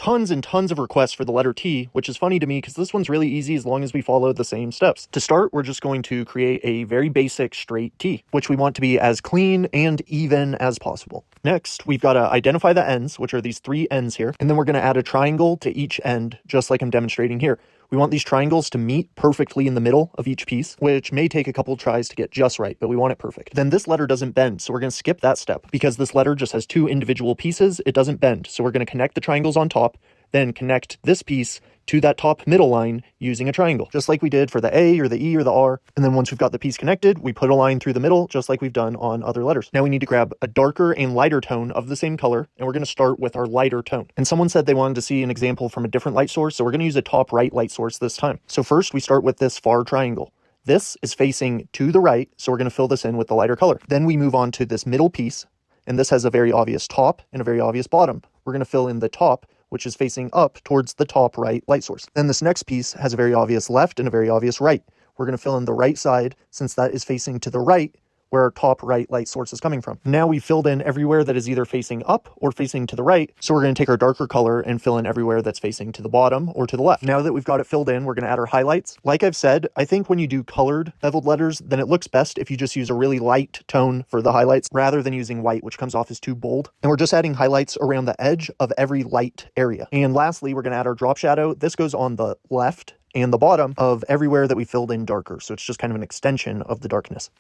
tons and tons of requests for the letter T, which is funny to me because this one's really easy as long as we follow the same steps. To start, we're just going to create a very basic straight T, which we want to be as clean and even as possible. Next, we've got to identify the ends, which are these 3 ends here, and then we're going to add a triangle to each end, just like I'm demonstrating here. We want these triangles to meet perfectly in the middle of each piece, which may take a couple tries to get just right, but we want it perfect. Then this letter doesn't bend, so we're going to skip that step. Because this letter just has 2 individual pieces, it doesn't bend. So we're going to connect the triangles on top, then connect this piece to that top middle line using a triangle, just like we did for the A or the E or the R. And then once we've got the piece connected, we put a line through the middle, just like we've done on other letters. Now we need to grab a darker and lighter tone of the same color, and we're going to start with our lighter tone. And someone said they wanted to see an example from a different light source, so we're going to use a top right light source this time. So first we start with this far triangle. This is facing to the right, so we're going to fill this in with the lighter color. Then we move on to this middle piece, and this has a very obvious top and a very obvious bottom. We're going to fill in the top, which is facing up towards the top right light source. Then this next piece has a very obvious left and a very obvious right. We're going to fill in the right side since that is facing to the right where our top right light source is coming from. Now we filled in everywhere that is either facing up or facing to the right, so we're going to take our darker color and fill in everywhere that's facing to the bottom or to the left. Now that we've got it filled in, we're going to add our highlights. Like I've said, I think when you do colored beveled letters, then it looks best if you just use a really light tone for the highlights rather than using white, which comes off as too bold. And we're just adding highlights around the edge of every light area. And lastly, we're going to add our drop shadow. This goes on the left and the bottom of everywhere that we filled in darker. So it's just kind of an extension of the darkness.